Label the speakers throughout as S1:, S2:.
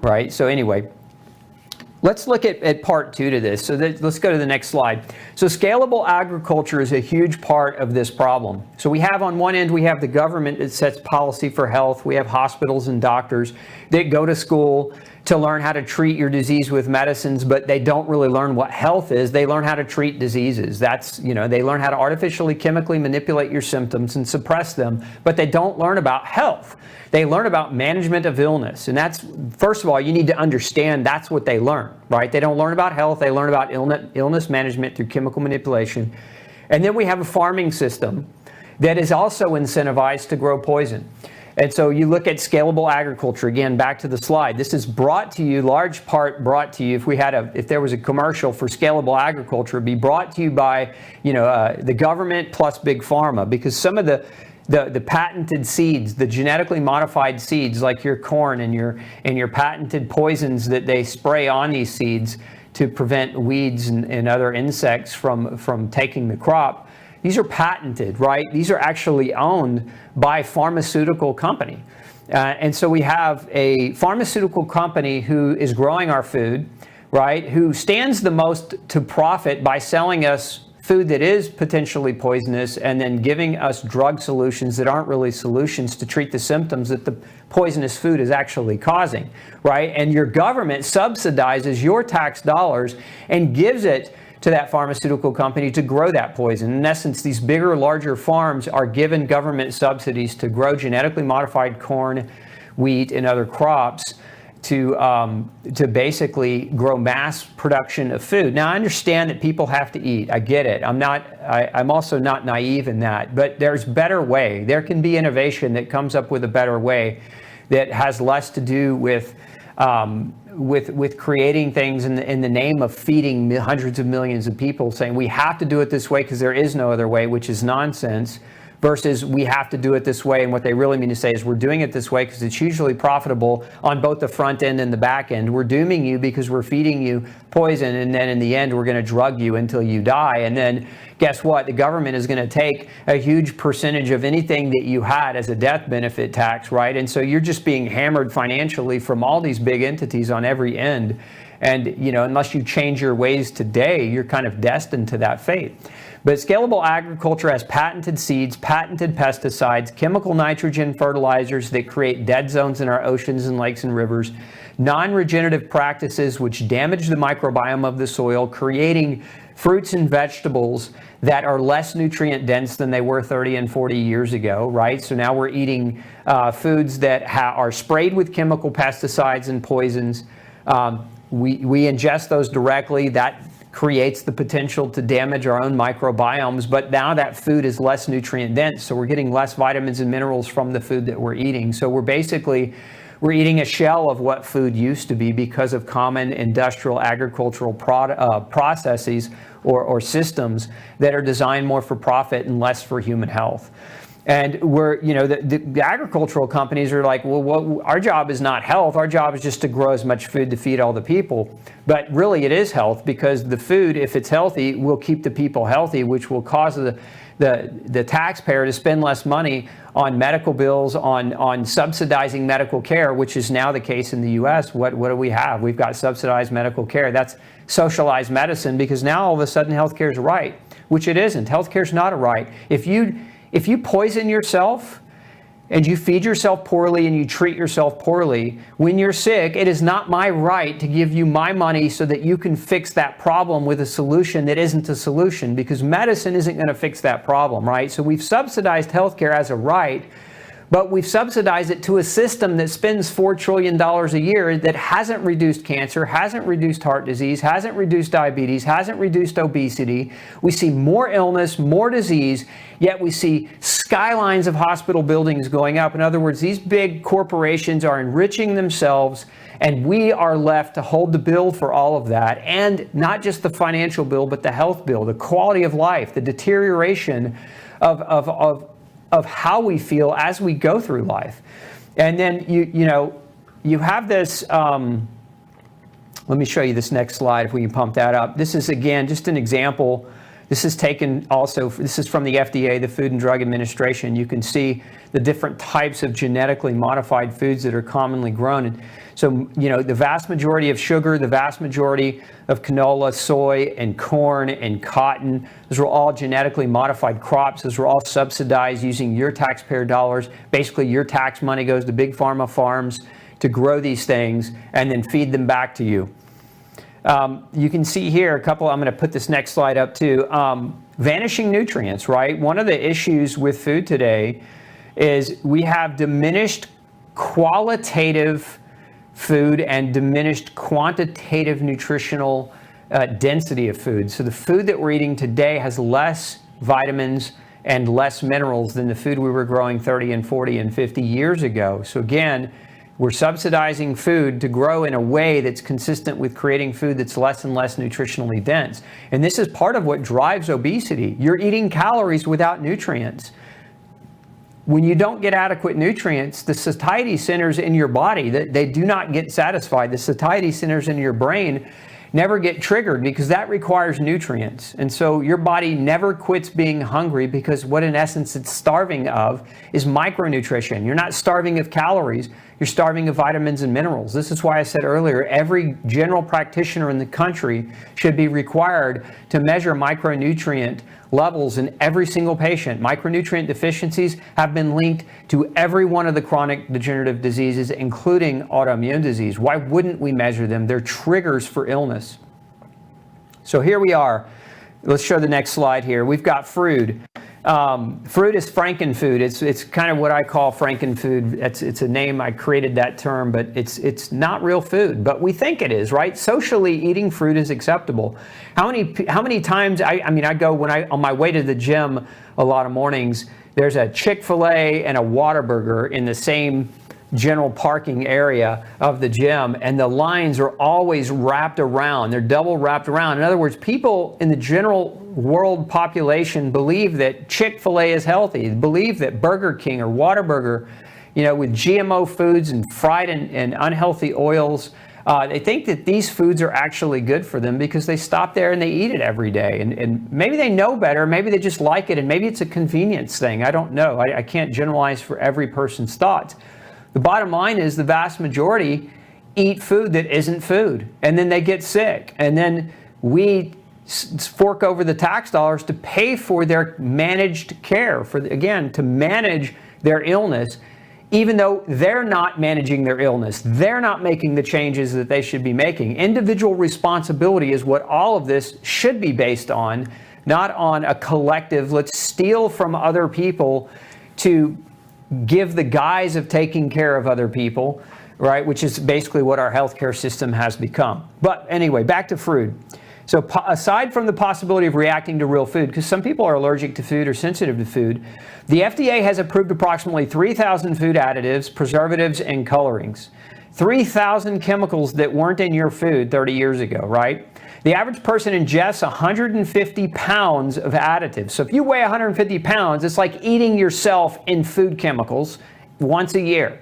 S1: right? So anyway, let's look at part 2 to this. So let's go to the next slide. So scalable agriculture is a huge part of this problem. So we have on one end, we have the government that sets policy for health. We have hospitals and doctors that go to school to learn how to treat your disease with medicines, but they don't really learn what health is. They learn how to treat diseases. That's, they learn how to artificially, chemically manipulate your symptoms and suppress them, but they don't learn about health. They learn about management of illness. And that's, first of all, you need to understand that's what they learn, right? They don't learn about health. They learn about illness management through chemical manipulation. And then we have a farming system that is also incentivized to grow poison. And so you look at scalable agriculture, again, back to the slide. This is brought to you, large part brought to you, if there was a commercial for scalable agriculture, it'd be brought to you by, the government plus Big Pharma, because some of the patented seeds, the genetically modified seeds like your corn and your patented poisons that they spray on these seeds to prevent weeds and other insects from taking the crop, these are patented, right? These are actually owned by a pharmaceutical company. And so we have a pharmaceutical company who is growing our food, right? Who stands the most to profit by selling us food that is potentially poisonous and then giving us drug solutions that aren't really solutions to treat the symptoms that the poisonous food is actually causing, right? And your government subsidizes your tax dollars and gives it to that pharmaceutical company to grow that poison. In essence, these bigger, larger farms are given government subsidies to grow genetically modified corn, wheat, and other crops to basically grow mass production of food. Now, I understand that people have to eat. I get it. I'm also not naive in that. But there's better way. There can be innovation that comes up with a better way that has less to do with creating things in the name of feeding hundreds of millions of people, saying we have to do it this way because there is no other way, which is nonsense, versus we have to do it this way. And what they really mean to say is we're doing it this way because it's hugely profitable on both the front end and the back end. We're dooming you because we're feeding you poison, and then in the end we're going to drug you until you die. And then guess what? The government is going to take a huge percentage of anything that you had as a death benefit tax, right? And so you're just being hammered financially from all these big entities on every end. And, unless you change your ways today, you're kind of destined to that fate. But scalable agriculture has patented seeds, patented pesticides, chemical nitrogen fertilizers that create dead zones in our oceans and lakes and rivers, non-regenerative practices which damage the microbiome of the soil, creating fruits and vegetables that are less nutrient dense than they were 30 and 40 years ago, right? So now we're eating foods that are sprayed with chemical pesticides and poisons. We ingest those directly. That creates the potential to damage our own microbiomes, but now that food is less nutrient dense, so we're getting less vitamins and minerals from the food that we're eating. So we're eating a shell of what food used to be because of common industrial agricultural processes or systems that are designed more for profit and less for human health. And the agricultural companies are like, well, our job is not health. Our job is just to grow as much food to feed all the people. But really it is health, because the food, if it's healthy, will keep the people healthy, which will cause the taxpayer to spend less money on medical bills, on subsidizing medical care, which is now the case in the U.S. What do we have? We've got subsidized medical care. That's socialized medicine, because now all of a sudden healthcare is a right, which it isn't. Healthcare is not a right. If you poison yourself and you feed yourself poorly and you treat yourself poorly, when you're sick, it is not my right to give you my money so that you can fix that problem with a solution that isn't a solution, because medicine isn't going to fix that problem, right? So we've subsidized healthcare as a right, but we've subsidized it to a system that spends $4 trillion a year that hasn't reduced cancer, hasn't reduced heart disease, hasn't reduced diabetes, hasn't reduced obesity. We see more illness, more disease, yet we see skylines of hospital buildings going up. In other words, these big corporations are enriching themselves, and we are left to hold the bill for all of that. And not just the financial bill, but the health bill, the quality of life, the deterioration of how we feel as we go through life. And then you have this, let me show you this next slide if we can pump that up. This is, again, just an example This is taken also, this is from the FDA, the Food and Drug Administration. You can see the different types of genetically modified foods that are commonly grown. And so, you know, the vast majority of sugar, the vast majority of canola, soy, and corn, and cotton, those are all genetically modified crops. Those are all subsidized using your taxpayer dollars. Basically, your tax money goes to Big Pharma farms to grow these things and then feed them back to you. You can see here a couple, I'm going to put this next slide up too, vanishing nutrients, right? One of the issues with food today is we have diminished qualitative food and diminished quantitative nutritional density of food. So the food that we're eating today has less vitamins and less minerals than the food we were growing 30 and 40 and 50 years ago. So again, we're subsidizing food to grow in a way that's consistent with creating food that's less and less nutritionally dense. And this is part of what drives obesity. You're eating calories without nutrients. When you don't get adequate nutrients, the satiety centers in your body, they do not get satisfied. The satiety centers in your brain never get triggered because that requires nutrients. And so your body never quits being hungry because what in essence it's starving of is micronutrition. You're not starving of calories, you're starving of vitamins and minerals. This is why I said earlier, every general practitioner in the country should be required to measure micronutrient levels in every single patient. Micronutrient deficiencies have been linked to every one of the chronic degenerative diseases, including autoimmune disease. Why wouldn't we measure them? They're triggers for illness. So here we are. Let's show the next slide here. We've got fruit. Fruit is frankenfood. It's kind of what I call frankenfood. It's a name, I created that term, but it's not real food, but we think it is, right? Socially, eating fruit is acceptable. How many times, I mean, I go on my way to the gym a lot of mornings, there's a Chick-fil-A and a Whataburger in the same general parking area of the gym, and the lines are always wrapped around. They're double wrapped around. In other words, people in the general world population believe that Chick-fil-A is healthy, believe that Burger King or Whataburger, you know, with GMO foods and fried and unhealthy oils, they think that these foods are actually good for them because they stop there and they eat it every day. And maybe they know better, maybe they just like it, and maybe it's a convenience thing. I don't know. I can't generalize for every person's thoughts. The bottom line is the vast majority eat food that isn't food, and then they get sick. And then we fork over the tax dollars to pay for their managed care, to manage their illness, even though they're not managing their illness. They're not making the changes that they should be making. Individual responsibility is what all of this should be based on, not on a collective, let's steal from other people to give the guise of taking care of other people, right? Which is basically what our healthcare system has become. But anyway, back to fruit. So aside from the possibility of reacting to real food, because some people are allergic to food or sensitive to food, the FDA has approved approximately 3,000 food additives, preservatives, and colorings. 3,000 chemicals that weren't in your food 30 years ago, right? The average person ingests 150 pounds of additives. So if you weigh 150 pounds, it's like eating yourself in food chemicals once a year.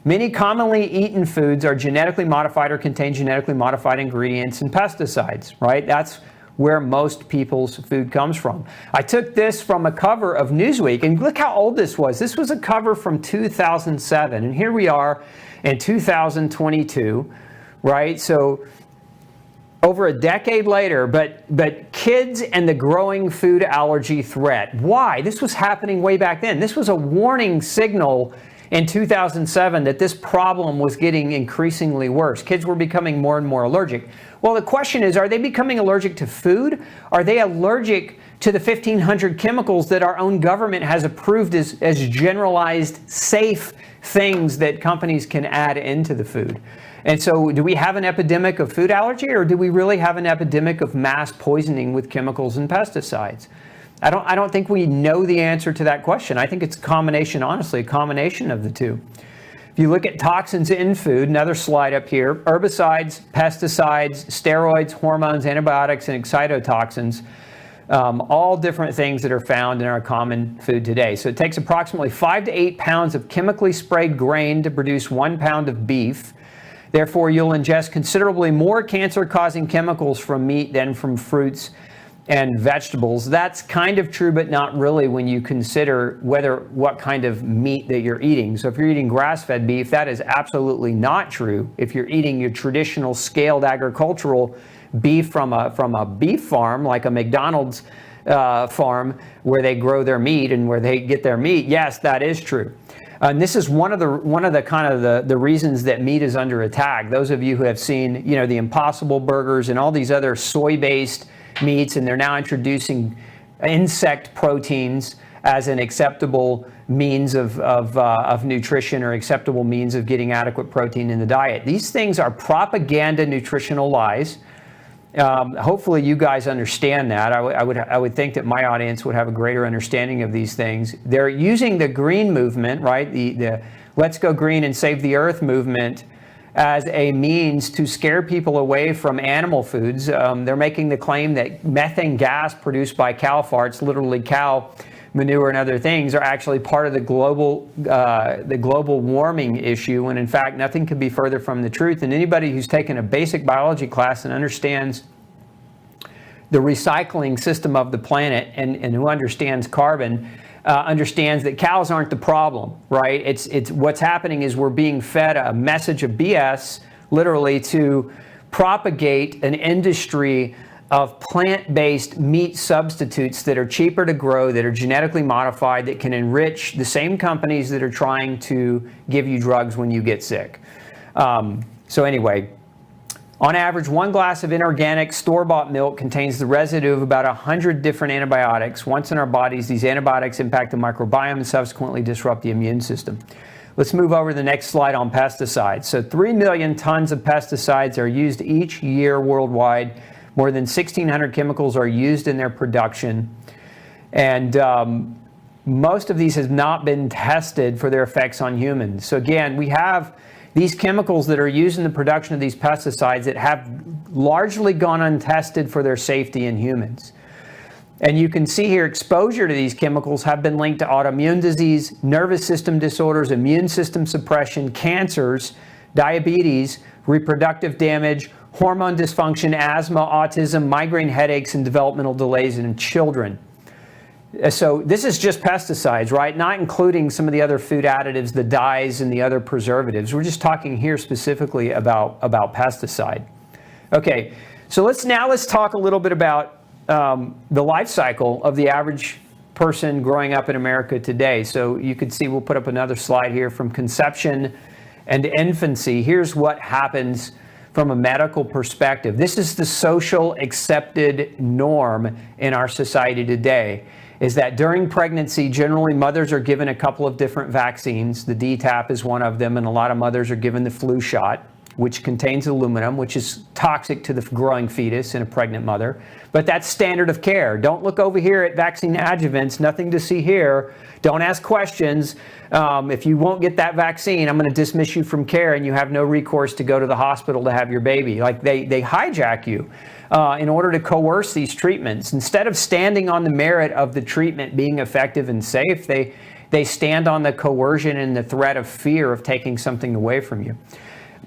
S1: Many commonly eaten foods are genetically modified or contain genetically modified ingredients and pesticides, right? That's where most people's food comes from. I took this from a cover of Newsweek, and look how old this was. This was a cover from 2007, and here we are in 2022, right? So over a decade later, but kids and the growing food allergy threat. Why? This was happening way back then. This was a warning signal in 2007 that this problem was getting increasingly worse. Kids were becoming more and more allergic. Well, the question is, are they becoming allergic to food? Are they allergic to the 1,500 chemicals that our own government has approved as generalized safe things that companies can add into the food? And so do we have an epidemic of food allergy, or do we really have an epidemic of mass poisoning with chemicals and pesticides? I don't think we know the answer to that question. I think it's a combination, honestly, a combination of the two. If you look at toxins in food, another slide up here, herbicides, pesticides, steroids, hormones, antibiotics, and excitotoxins, all different things that are found in our common food today. So it takes approximately 5 to 8 pounds of chemically sprayed grain to produce 1 pound of beef. Therefore, you'll ingest considerably more cancer-causing chemicals from meat than from fruits and vegetables. That's kind of true, but not really when you consider what kind of meat that you're eating. So if you're eating grass-fed beef, that is absolutely not true. If you're eating your traditional scaled agricultural beef from a beef farm, like a McDonald's farm where they grow their meat and where they get their meat, yes, that is true. And this is one of the kind of the reasons that meat is under attack. Those of you who have seen, the Impossible Burgers and all these other soy-based meats, and they're now introducing insect proteins as an acceptable means of nutrition or acceptable means of getting adequate protein in the diet. These things are propaganda nutritional lies. Hopefully you guys understand that. I would think that my audience would have a greater understanding of these things. They're using the green movement, right? The Let's Go Green and Save the Earth movement as a means to scare people away from animal foods. They're making the claim that methane gas produced by cow farts, literally cow manure and other things, are actually part of the global warming issue, when in fact nothing could be further from the truth. And anybody who's taken a basic biology class and understands the recycling system of the planet and who understands carbon understands that cows aren't the problem, right? It's what's happening is we're being fed a message of BS, literally, to propagate an industry of plant-based meat substitutes that are cheaper to grow, that are genetically modified, that can enrich the same companies that are trying to give you drugs when you get sick. So anyway, on average, 1 glass of inorganic store-bought milk contains the residue of about 100 different antibiotics. Once in our bodies, these antibiotics impact the microbiome and subsequently disrupt the immune system. Let's move over to the next slide on pesticides. So 3 million tons of pesticides are used each year worldwide. More than 1,600 chemicals are used in their production. And most of these have not been tested for their effects on humans. So again, we have these chemicals that are used in the production of these pesticides that have largely gone untested for their safety in humans. And you can see here exposure to these chemicals have been linked to autoimmune disease, nervous system disorders, immune system suppression, cancers, diabetes, reproductive damage, hormone dysfunction, asthma, autism, migraine headaches, and developmental delays in children. So this is just pesticides, right? Not including some of the other food additives, the dyes, and the other preservatives. We're just talking here specifically about pesticide. Okay, so let's talk a little bit about the life cycle of the average person growing up in America today. So you can see, we'll put up another slide here, from conception and infancy. Here's what happens from a medical perspective. This is the social accepted norm in our society today, is that during pregnancy, generally mothers are given a couple of different vaccines. The DTaP is one of them, and a lot of mothers are given the flu shot, which contains aluminum, which is toxic to the growing fetus in a pregnant mother. But that's standard of care. Don't look over here at vaccine adjuvants, nothing to see here. Don't ask questions. If you won't get that vaccine, I'm going to dismiss you from care, and you have no recourse to go to the hospital to have your baby. Like they hijack you in order to coerce these treatments. Instead of standing on the merit of the treatment being effective and safe, they stand on the coercion and the threat of fear of taking something away from you.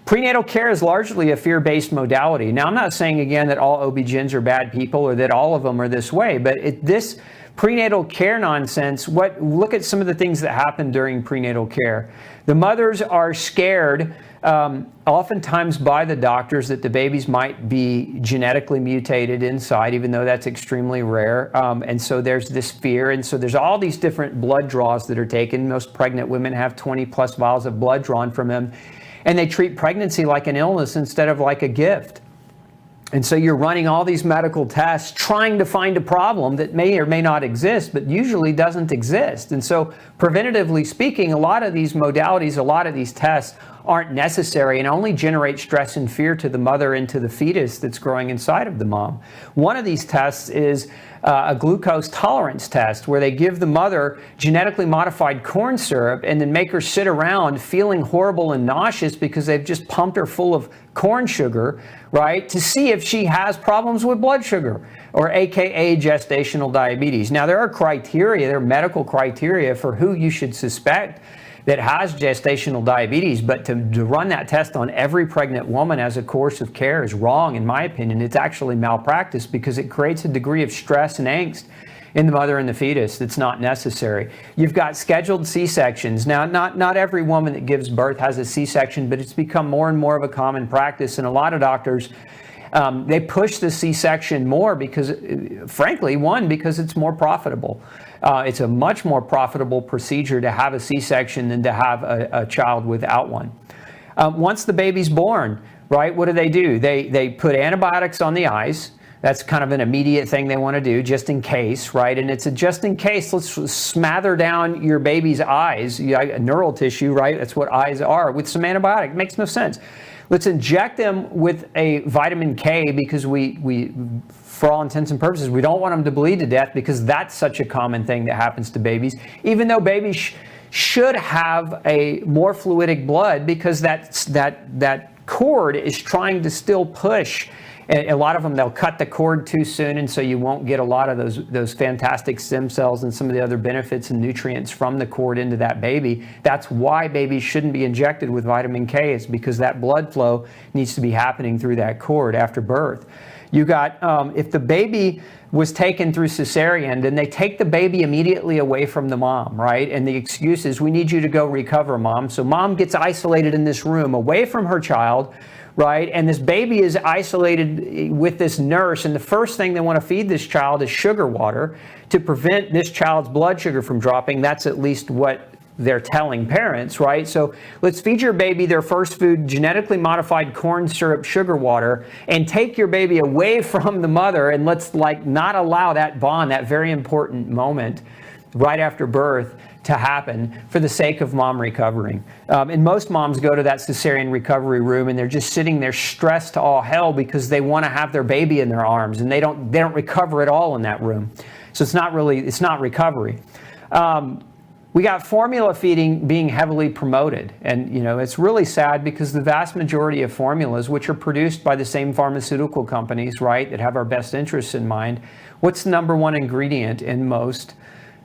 S1: Prenatal care is largely a fear-based modality. Now, I'm not saying, again, that all OB-GYNs are bad people or that all of them are this way, but this prenatal care nonsense, look at some of the things that happen during prenatal care. The mothers are scared, oftentimes by the doctors, that the babies might be genetically mutated inside, even though that's extremely rare. And so there's this fear. And so there's all these different blood draws that are taken. Most pregnant women have 20 plus vials of blood drawn from them. And they treat pregnancy like an illness instead of like a gift. And so you're running all these medical tests trying to find a problem that may or may not exist, but usually doesn't exist. And so preventatively speaking, a lot of these modalities, a lot of these tests aren't necessary and only generate stress and fear to the mother and to the fetus that's growing inside of the mom. One of these tests is a glucose tolerance test, where they give the mother genetically modified corn syrup and then make her sit around feeling horrible and nauseous because they've just pumped her full of corn sugar, right, to see if she has problems with blood sugar, or AKA gestational diabetes. Now, there are medical criteria for who you should suspect that has gestational diabetes, but to run that test on every pregnant woman as a course of care is wrong, in my opinion. It's actually malpractice because it creates a degree of stress and angst in the mother and the fetus that's not necessary. You've got scheduled C-sections. Now, not every woman that gives birth has a C-section, but it's become more and more of a common practice, and a lot of doctors they push the C-section more because, frankly, one, because it's more profitable. It's a much more profitable procedure to have a C-section than to have a child without one. Once the baby's born, right, what do? They put antibiotics on the eyes. That's kind of an immediate thing they want to do, just in case, right? And it's a just in case, let's smother down your baby's eyes, neural tissue, right? That's what eyes are, with some antibiotic. It makes no sense. Let's inject them with a vitamin K because we, for all intents and purposes, we don't want them to bleed to death because that's such a common thing that happens to babies, even though babies should have a more fluidic blood because that cord is trying to still push. A lot of them, they'll cut the cord too soon, and so you won't get a lot of those fantastic stem cells and some of the other benefits and nutrients from the cord into that baby. That's why babies shouldn't be injected with vitamin K. It's because that blood flow needs to be happening through that cord after birth. You got, if the baby was taken through cesarean, then they take the baby immediately away from the mom, right? And the excuse is, we need you to go recover, mom. So mom gets isolated in this room away from her child, right? And this baby is isolated with this nurse, and the first thing they want to feed this child is sugar water to prevent this child's blood sugar from dropping. That's at least what they're telling parents, right? So let's feed your baby their first food, genetically modified corn syrup sugar water, and take your baby away from the mother, and let's not allow that bond, that very important moment right after birth, to happen for the sake of mom recovering. And most moms go to that cesarean recovery room and they're just sitting there stressed to all hell because they want to have their baby in their arms, and they don't recover at all in that room. So it's not recovery. We got formula feeding being heavily promoted, and it's really sad because the vast majority of formulas, which are produced by the same pharmaceutical companies, right, that have our best interests in mind, what's the number one ingredient in most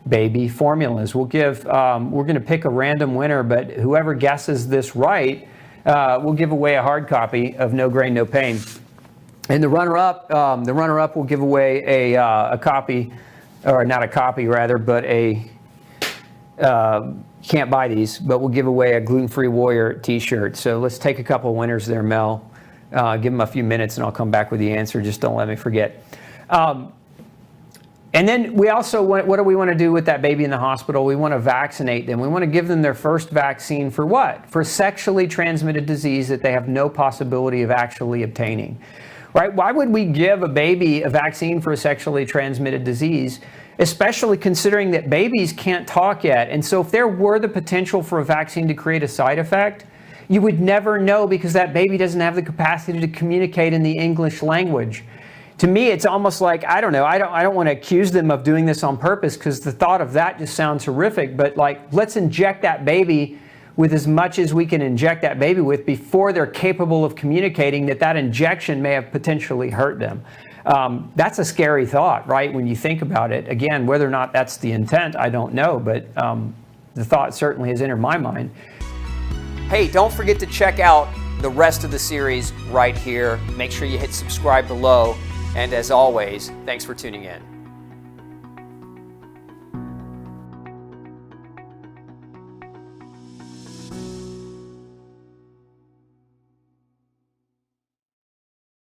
S1: baby formulas? We're going to pick a random winner, but whoever guesses this right, we'll give away a hard copy of No Grain, No Pain. And the runner-up will give away a copy, or not a copy rather, but can't buy these, but we'll give away a Gluten-Free Warrior t-shirt. So let's take a couple winners there, Mel. Give them a few minutes and I'll come back with the answer. Just don't let me forget. And then we also, what do we want to do with that baby in the hospital? We want to vaccinate them. We want to give them their first vaccine for what? For sexually transmitted disease that they have no possibility of actually obtaining, right? Why would we give a baby a vaccine for a sexually transmitted disease, especially considering that babies can't talk yet? And so if there were the potential for a vaccine to create a side effect, you would never know because that baby doesn't have the capacity to communicate in the English language. To me, it's almost like, I don't know, I don't want to accuse them of doing this on purpose because the thought of that just sounds horrific, but let's inject that baby with as much as we can inject that baby with before they're capable of communicating that injection may have potentially hurt them. That's a scary thought, right, when you think about it. Again, whether or not that's the intent, I don't know, but the thought certainly has entered my mind. Hey, don't forget to check out the rest of the series right here. Make sure you hit subscribe below. And as always, thanks for tuning in.